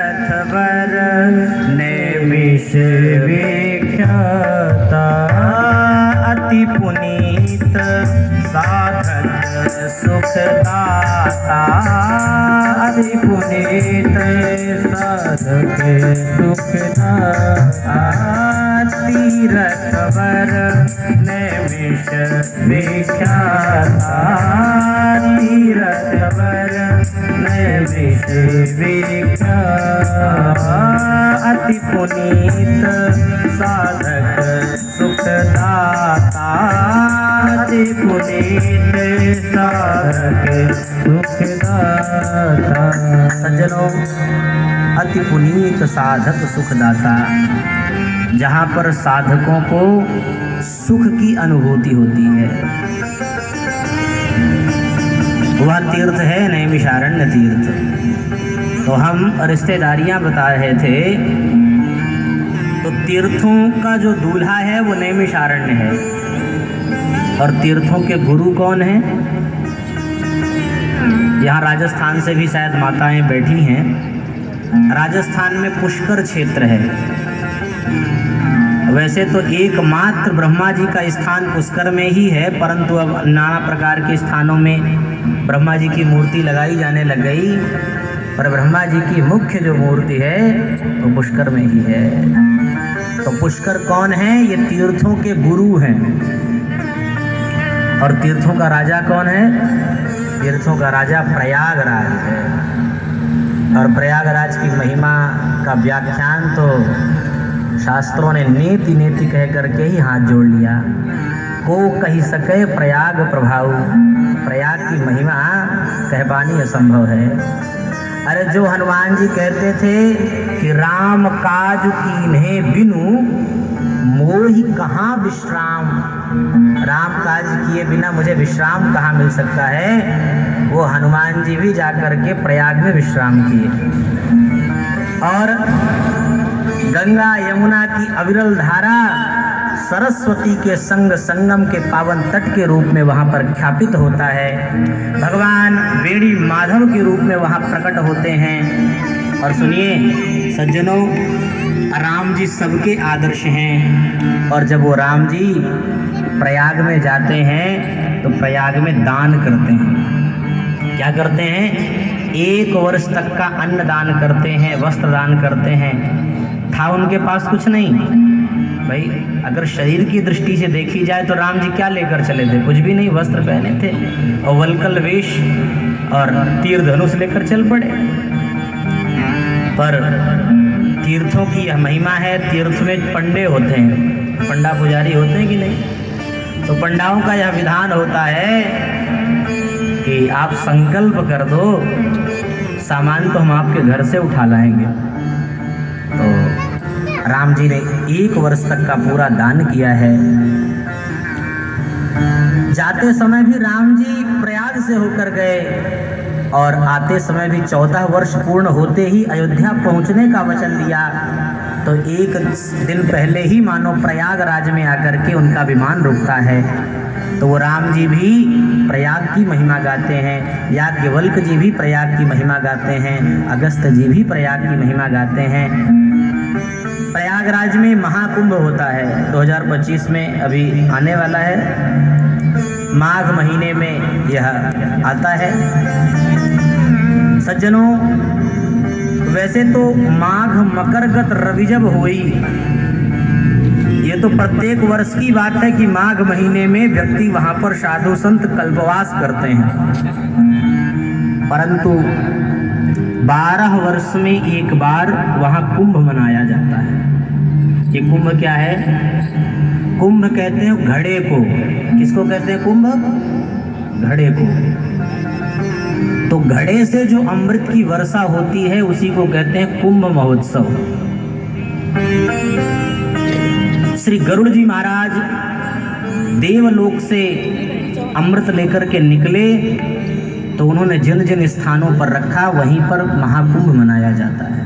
तीरथवर नैमिष विख्याता अति पुनीत साधक सुखदाता अति पुनीत साधक सुखदाता तीरथवर नैमिष विख्याता तीरथवर नैमिष विख्याता अति पुनीत साधक सुखदाता अति पुनीत साधक सुखदाता। सज्जनों, अति पुनीत साधक सुखदाता, जहाँ पर साधकों को सुख की अनुभूति होती है वह तीर्थ है नैमिषारण्य तीर्थ। तो हम रिश्तेदारियां बता रहे थे, तो तीर्थों का जो दूल्हा है वो नैमिषारण्य है। और तीर्थों के गुरु कौन है? यहाँ राजस्थान से भी शायद माताएं बैठी हैं। राजस्थान में पुष्कर क्षेत्र है। वैसे तो एकमात्र ब्रह्मा जी का स्थान पुष्कर में ही है, परंतु अब नाना प्रकार के स्थानों में ब्रह्मा जी की मूर्ति लगाई जाने लग गई, पर ब्रह्मा जी की मुख्य जो मूर्ति है वो पुष्कर में ही है। तो पुष्कर कौन है? ये तीर्थों के गुरु हैं। और तीर्थों का राजा कौन है? तीर्थों का राजा प्रयागराज है। और प्रयागराज की महिमा का व्याख्यान तो शास्त्रों ने नेति नेति कह करके ही हाथ जोड़ लिया। को कही सके प्रयाग प्रभाव, प्रयाग की महिमा कह पानी असंभव है। अरे जो हनुमान जी कहते थे कि राम काज कीन्हे बिनु मोहि कहाँ विश्राम, राम काज किए बिना मुझे विश्राम कहाँ मिल सकता है, वो हनुमान जी भी जाकर के प्रयाग में विश्राम किए। और गंगा यमुना की अविरल धारा सरस्वती के संग संगम के पावन तट के रूप में वहाँ पर ख्यापित होता है। भगवान वेणी माधव के रूप में वहाँ प्रकट होते हैं। और सुनिए सज्जनों, राम जी सबके आदर्श हैं। और जब वो राम जी प्रयाग में जाते हैं तो प्रयाग में दान करते हैं। क्या करते हैं? 1 वर्ष तक का अन्न दान करते हैं, वस्त्र दान करते हैं। था उनके पास कुछ नहीं भाई, अगर शरीर की दृष्टि से देखी जाए तो राम जी क्या लेकर चले थे? कुछ भी नहीं, वस्त्र पहने थे और वल्कल वेश और तीर धनुष लेकर चल पड़े। पर तीर्थों की यह महिमा है। तीर्थ में पंडे होते हैं, पंडा पुजारी होते हैं कि नहीं? तो पंडाओं का यह विधान होता है कि आप संकल्प कर दो, सामान तो हम आपके घर से उठा लाएंगे। तो राम जी ने 1 वर्ष तक का पूरा दान किया है। जाते समय भी राम जी प्रयाग से होकर गए और आते समय भी 14 वर्ष पूर्ण होते ही अयोध्या पहुंचने का वचन दिया। तो 1 दिन पहले ही मानो प्रयागराज में आकर के उनका विमान रुकता है। तो वो राम जी भी प्रयाग की महिमा गाते हैं, याज्ञवल्क्य जी भी प्रयाग की महिमा गाते हैं, अगस्त्य जी भी प्रयाग की महिमा गाते हैं। प्रयागराज में महाकुंभ होता है 2025 में, अभी आने वाला है। माघ महीने में यह आता है। सज्जनों, वैसे तो माघ मकरगत रवि जब हुई, ये तो प्रत्येक वर्ष की बात है कि माघ महीने में व्यक्ति वहां पर साधु संत कल्पवास करते हैं। परंतु 12 वर्ष में एक बार वहां कुंभ मनाया जाता है। ये कुंभ क्या है? कुंभ कहते हैं घड़े को। किसको कहते हैं कुंभ? घड़े को। तो घड़े से जो अमृत की वर्षा होती है उसी को कहते हैं कुंभ महोत्सव। श्री गरुड़ जी महाराज देवलोक से अमृत लेकर के निकले तो उन्होंने जिन जिन स्थानों पर रखा वहीं पर महाकुंभ मनाया जाता है।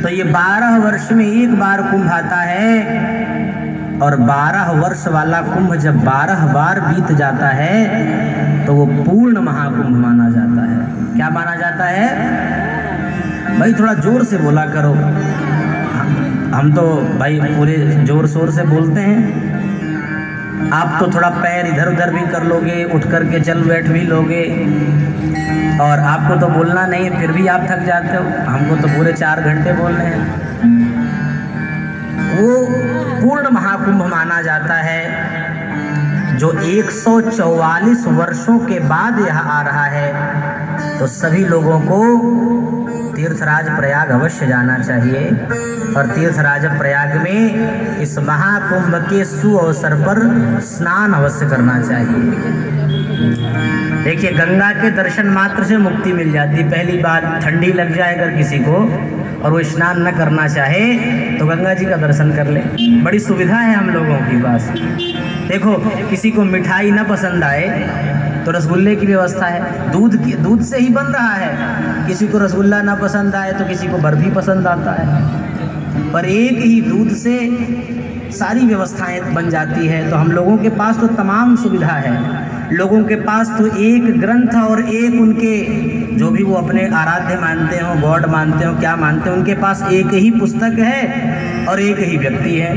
तो ये 12 वर्ष में एक बार कुंभ आता है और 12 वर्ष वाला कुंभ जब 12 बार बीत जाता है तो वो पूर्ण महाकुंभ माना जाता है। क्या माना जाता है? भाई थोड़ा जोर से बोला करो। हम तो भाई पूरे जोर शोर से बोलते हैं, आप तो थोड़ा पैर इधर उधर भी कर लोगे, उठ करके चल बैठ भी लोगे, और आपको तो बोलना नहीं है फिर भी आप थक जाते हो। हमको तो पूरे 4 घंटे बोलने हैं। वो पूर्ण महाकुंभ माना जाता है जो 144 वर्षों के बाद यहाँ आ रहा है। तो सभी लोगों को तीर्थराज प्रयाग अवश्य जाना चाहिए, और तीर्थराज प्रयाग में इस महाकुंभ के सुअवसर पर स्नान अवश्य करना चाहिए। देखिए, गंगा के दर्शन मात्र से मुक्ति मिल जाती। पहली बात, ठंडी लग जाए अगर किसी को और वो स्नान न करना चाहे तो गंगा जी का दर्शन कर ले, बड़ी सुविधा है हम लोगों की। बस देखो, किसी को मिठाई न पसंद आए तो रसगुल्ले की व्यवस्था है, दूध से ही बन रहा है। किसी को रसगुल्ला ना पसंद आए तो किसी को बर्फी पसंद आता है, पर एक ही दूध से सारी व्यवस्थाएं बन जाती है। तो हम लोगों के पास तो तमाम सुविधा है। लोगों के पास तो एक ग्रंथ और एक उनके जो भी वो अपने आराध्य मानते हो, गॉड मानते हो, क्या मानते हो, उनके पास एक ही पुस्तक है और एक ही व्यक्ति है।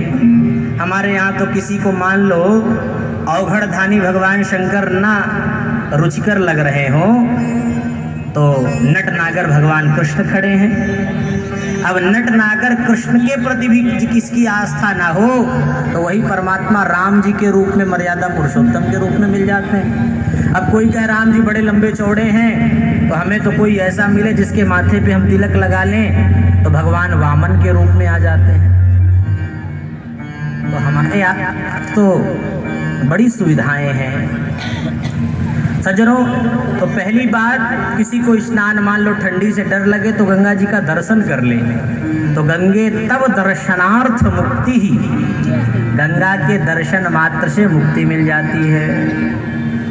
हमारे यहाँ तो किसी को मान लो अवघड़धानी भगवान शंकर ना रुचिकर लग रहे हो तो नटनागर भगवान कृष्ण खड़े हैं। अब नटनागर कृष्ण के प्रति भी किसकी आस्था ना हो तो वही परमात्मा राम जी के रूप में, मर्यादा पुरुषोत्तम के रूप में मिल जाते हैं। अब कोई कहे राम जी बड़े लंबे चौड़े हैं तो हमें तो कोई ऐसा मिले जिसके माथे पे हम तिलक लगा लें, तो भगवान वामन के रूप में आ जाते हैं। तो हमारे यहाँ तो बड़ी सुविधाएं हैं सज्जनों। तो पहली बात, किसी को स्नान मान लो ठंडी से डर लगे तो गंगा जी का दर्शन कर ले, तो गंगे तब दर्शनार्थ मुक्ति ही, गंगा के दर्शन मात्र से मुक्ति मिल जाती है।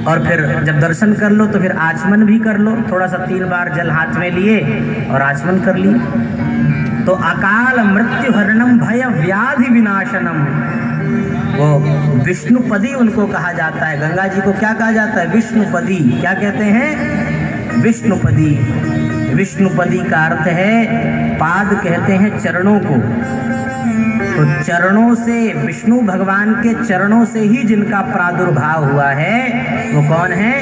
और फिर जब दर्शन कर लो तो फिर आचमन भी कर लो, थोड़ा सा 3 बार जल हाथ में लिए और आचमन कर लिए। तो अकाल मृत्यु हरणम भय व्याधि विनाशनम, वो विष्णुपदी उनको कहा जाता है। गंगा जी को क्या कहा जाता है? विष्णुपदी। क्या कहते हैं? विष्णुपदी। विष्णुपदी का अर्थ है, पाद कहते हैं चरणों को। तो चरणों से, विष्णु भगवान के चरणों से ही जिनका प्रादुर्भाव हुआ है वो कौन है?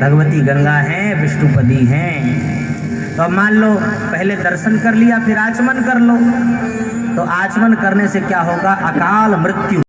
भगवती गंगा है, विष्णुपदी हैं। तो अब मान लो पहले दर्शन कर लिया, फिर आचमन कर लो। तो आचमन करने से क्या होगा? अकाल मृत्यु